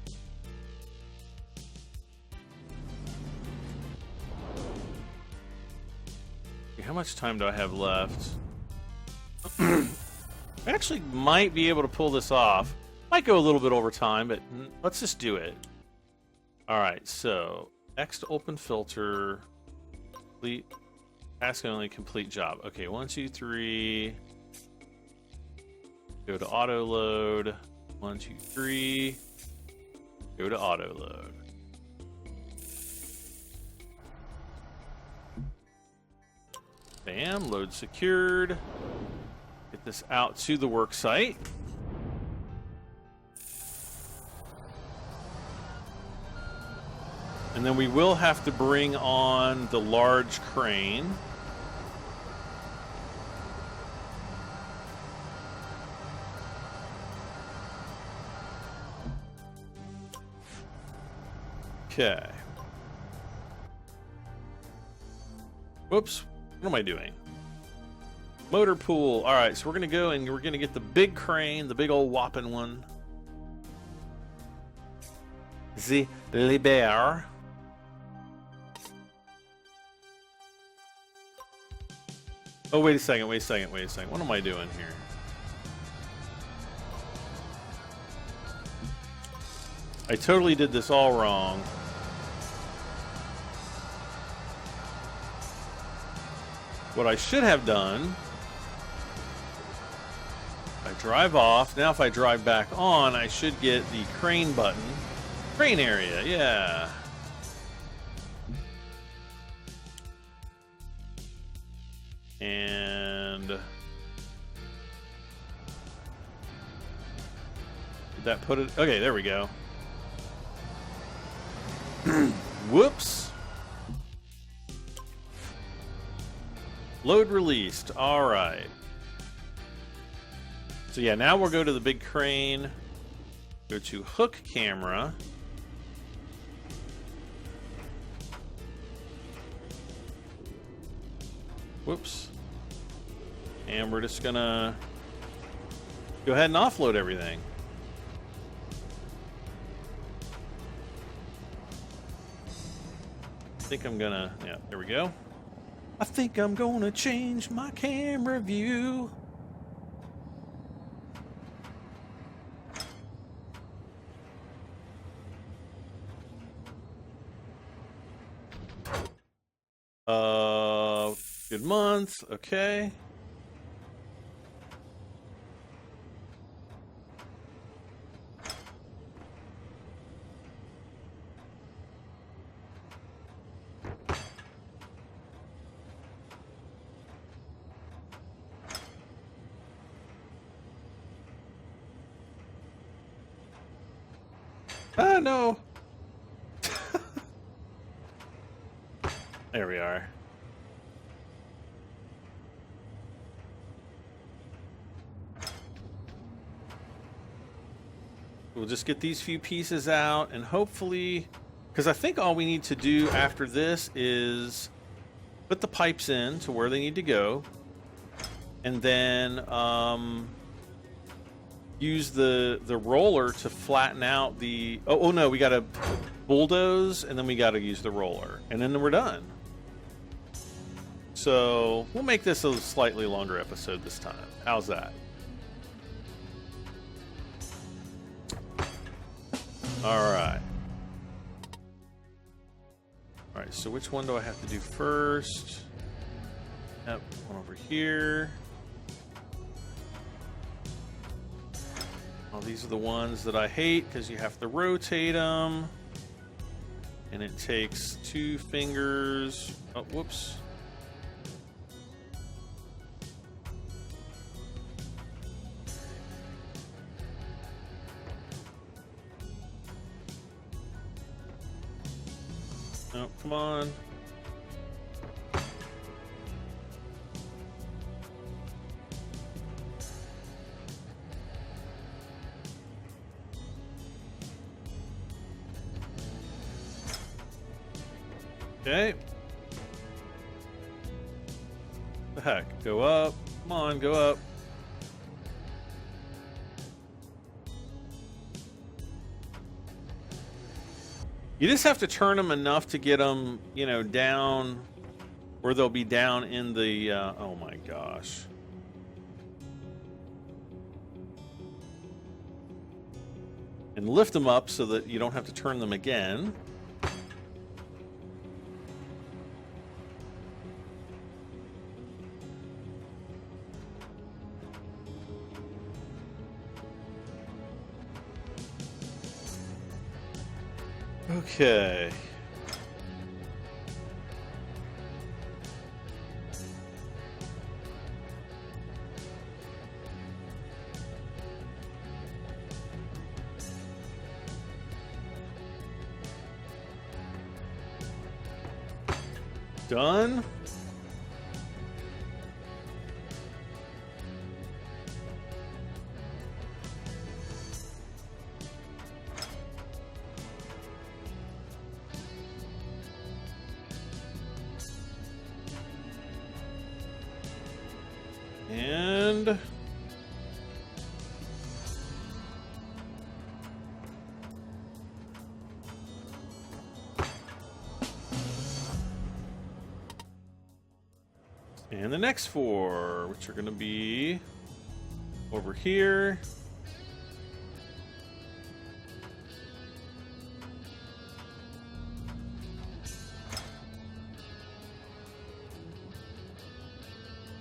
Okay, how much time do I have left? I actually might be able to pull this off. Might go a little bit over time, but let's just do it. All right, so X to open filter, complete, task only, complete job. Okay, 1, 2, 3. Go to auto load. 1, 2, 3. Go to auto load. Bam, load secured. Get this out to the work site. And then we will have to bring on the large crane. Okay. Whoops. What am I doing? Motor pool. All right, so we're going to go and we're going to get the big crane, the big old whopping one. The Liber. Oh, wait a second, wait a second, wait a second. What am I doing here? I totally did this all wrong. What I should have done, I drive off. Now if I drive back on, I should get the crane button. Crane area, yeah. And did that put it? Okay, there we go. Whoops. Load released. All right. So yeah, now we'll go to the big crane. Go to hook camera. Whoops. And we're just gonna go ahead and offload everything. I think I'm gonna, yeah, there we go. I think I'm gonna change my camera view. Good month, okay. Ah, no. There we are. We'll just get these few pieces out and hopefully, because I think all we need to do after this is put the pipes in to where they need to go and then use the roller to flatten out the, oh no, we got to bulldoze and then we got to use the roller and then we're done. So we'll make this a slightly longer episode this time. How's that? All right. All right, so which one do I have to do first? Yep, one over here. Oh, these are the ones that I hate because you have to rotate them. And it takes 2 fingers. Oh, whoops. Oh, come on. Okay. The heck? Go up. Come on, go up. You just have to turn them enough to get them, you know, down where they'll be down in the, oh my gosh. And lift them up so that you don't have to turn them again. Okay. Done. And the next four, which are going to be over here.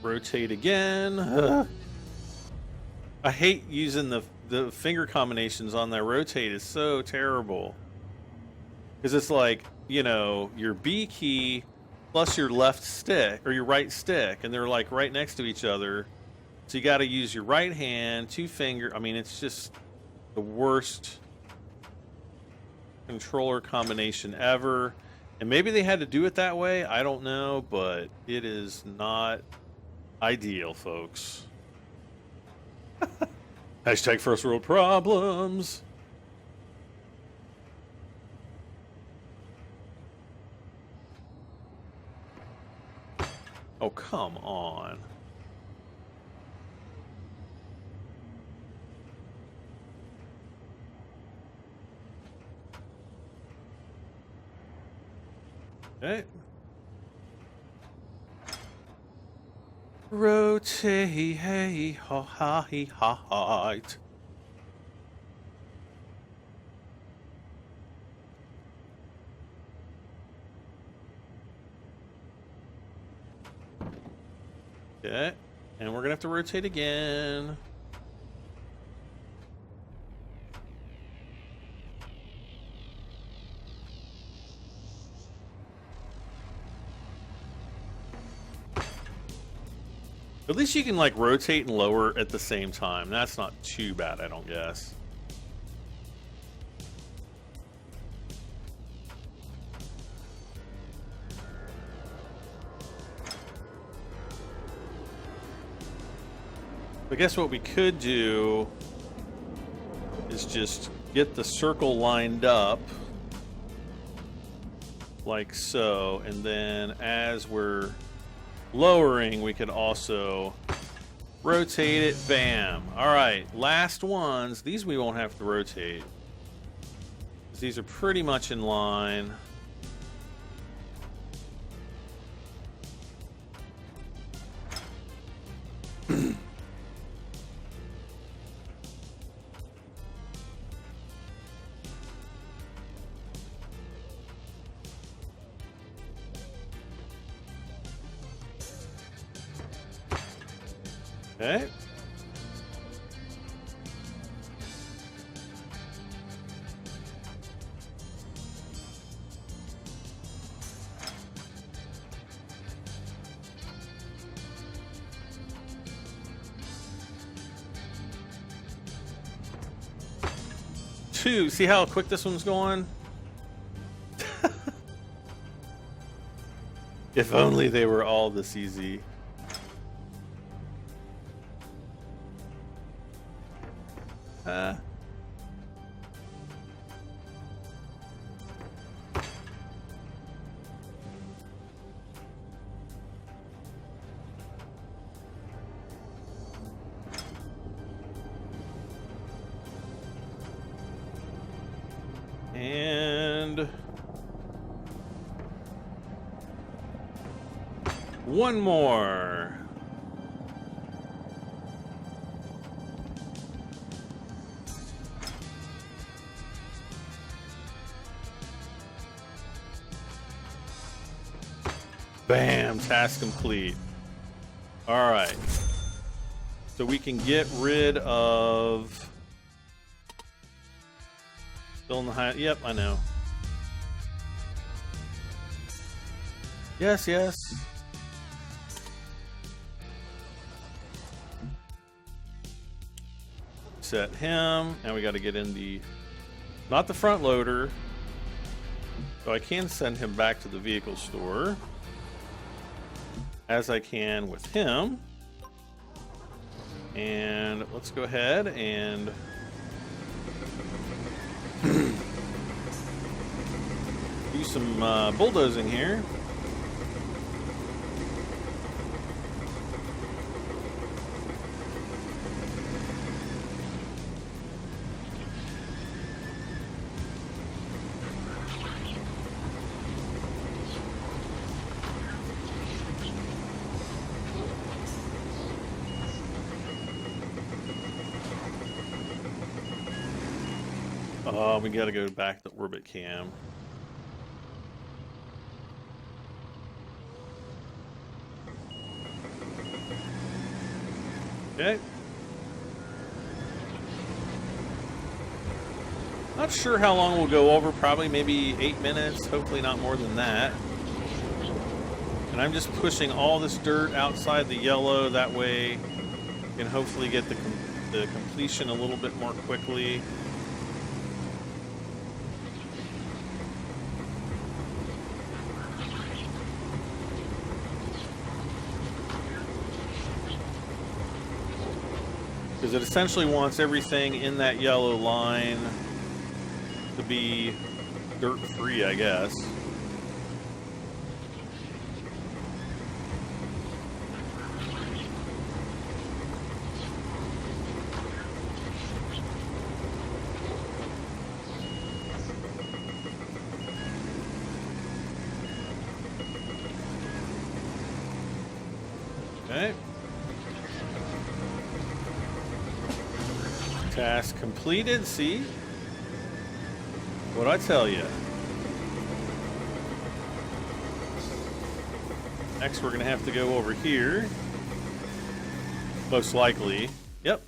Rotate again. I hate using the finger combinations on that rotate. Is so terrible. Because it's like, you know, your B key plus your left stick or your right stick, and they're like right next to each other. So you got to use your right hand, two finger. I mean, it's just the worst controller combination ever. And maybe they had to do it that way. I don't know, but it is not ideal, folks. Hashtag first world problems. Oh, come on. Okay. Rotate, hey, ha, ha, he, ha, ha. Okay, and we're gonna have to rotate again. At least you can like rotate and lower at the same time. That's not too bad, I don't guess. I guess what we could do is just get the circle lined up like so, and then as we're lowering, we could also rotate it. Bam. All right, last ones. These we won't have to rotate. These are pretty much in line. Okay. Two. See how quick this one's going? If only they were all this easy. One more. Bam, task complete. All right. So we can get rid of... Still in the high... Yep, I know. Yes, yes. Set him. Now we got to get in the... Not the front loader. So I can send him back to the vehicle store. As I can with him. And let's go ahead and do some bulldozing here. We got to go back to orbit cam. Okay. Not sure how long we'll go over. Probably maybe 8 minutes. Hopefully not more than that. And I'm just pushing all this dirt outside the yellow. That way we can hopefully get the completion a little bit more quickly. Because it essentially wants everything in that yellow line to be dirt-free, I guess. Okay. Task completed. See? What'd I tell you? Next, we're going to have to go over here. Most likely. Yep.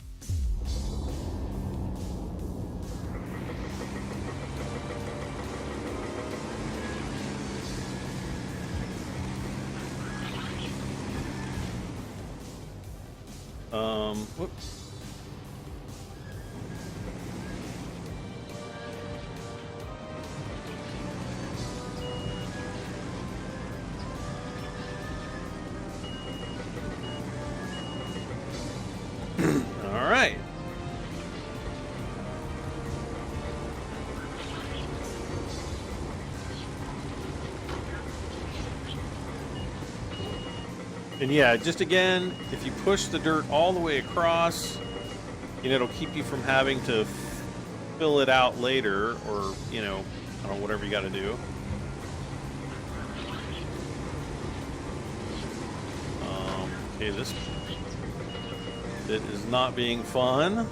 Whoops. All right. And yeah, just again, if you push the dirt all the way across, you know, it'll keep you from having to fill it out later, or, you know, I don't know, whatever you got to do. Okay, this bit is not being fun.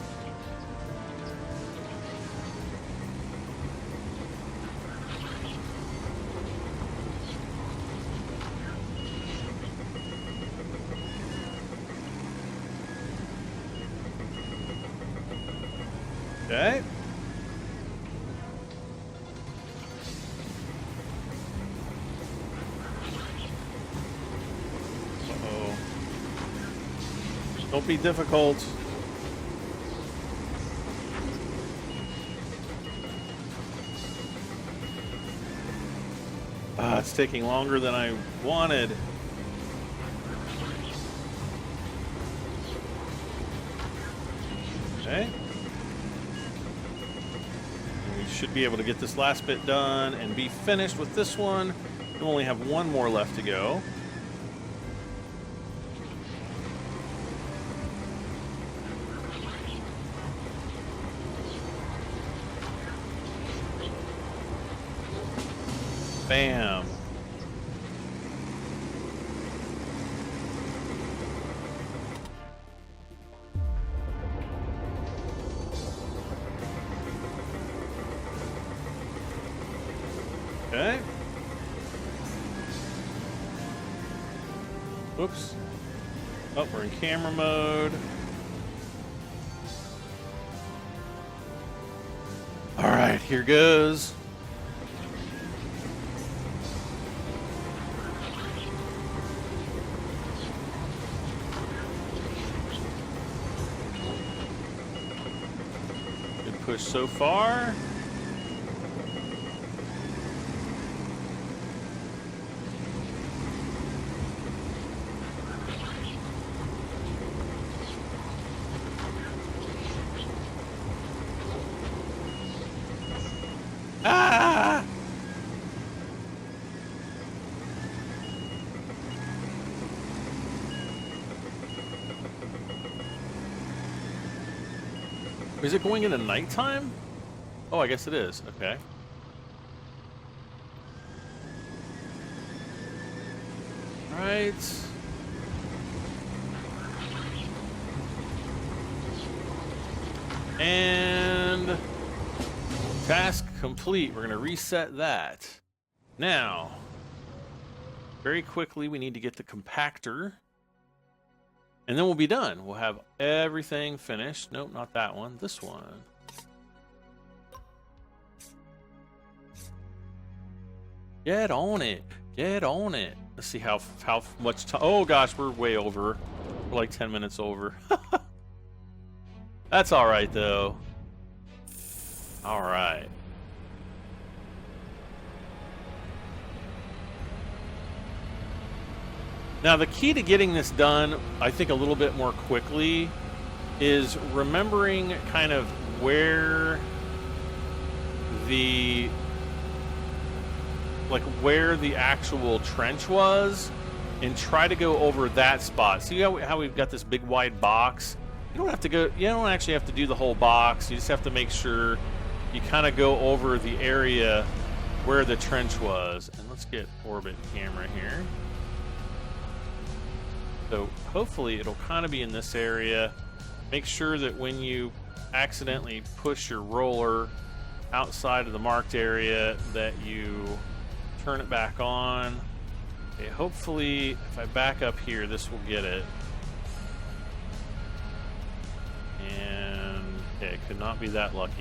Okay. Uh-oh. Don't be difficult. It's taking longer than I wanted. Okay. Should be able to get this last bit done and be finished with this one. We only have one more left to go. Bam. Oops. Oh, we're in camera mode. All right, here goes. Good push so far. Ah! Is it going into nighttime? Oh, I guess it is. Okay. Right. And task complete. We're going to reset that. Now, very quickly, we need to get the compactor. And then we'll be done. We'll have everything finished. Nope, not that one. This one. Get on it. Get on it. Let's see how much time. Oh, gosh, we're way over. We're like 10 minutes over. That's all right, though. All right. Now, the key to getting this done, I think, a little bit more quickly is remembering kind of where the actual trench was and try to go over that spot. See how we've got this big wide box? You don't actually have to do the whole box. You just have to make sure you kind of go over the area where the trench was. And let's get orbit camera here. So hopefully it'll kind of be in this area. Make sure that when you accidentally push your roller outside of the marked area that you turn it back on. Okay, hopefully if I back up here, this will get it. And okay, could not be that lucky.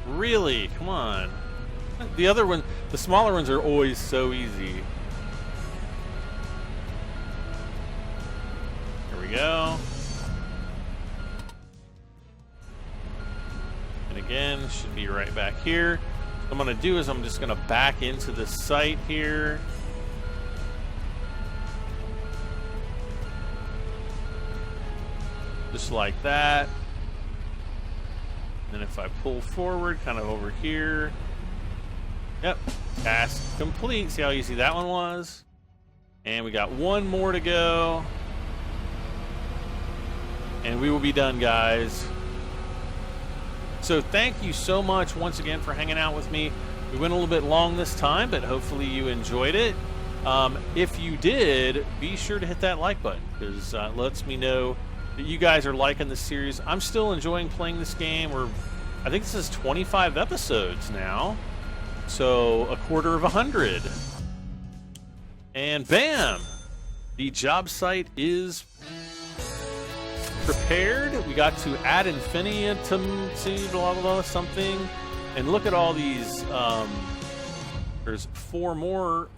Really? Come on. The other one, the smaller ones are always so easy. Here we go. And again, should be right back here. What I'm going to do is I'm just going to back into the site here. Just like that. And if I pull forward, kind of over here. Yep, task complete. See how easy that one was? And we got one more to go. And we will be done, guys. So thank you so much once again for hanging out with me. We went a little bit long this time, but hopefully you enjoyed it. If you did, be sure to hit that like button, because it lets me know that you guys are liking the series. I'm still enjoying playing this game. I think this is 25 episodes now, so a quarter of 100. And bam, the job site is prepared. We got to add infinitum to blah blah blah something, and look at all these. There's 4 more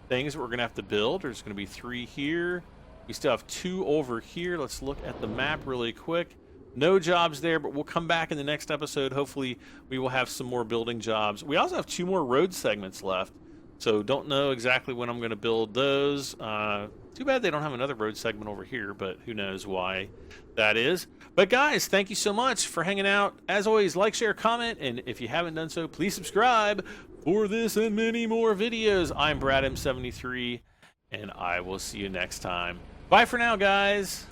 things that we're gonna have to build. There's gonna be 3 here. We still have 2 over here. Let's look at the map really quick. No jobs there, but we'll come back in the next episode. Hopefully, we will have some more building jobs. We also have 2 more road segments left, so don't know exactly when I'm going to build those. Too bad they don't have another road segment over here, but who knows why that is. But guys, thank you so much for hanging out. As always, like, share, comment, and if you haven't done so, please subscribe for this and many more videos. I'm Brad M73, and I will see you next time. Bye for now, guys.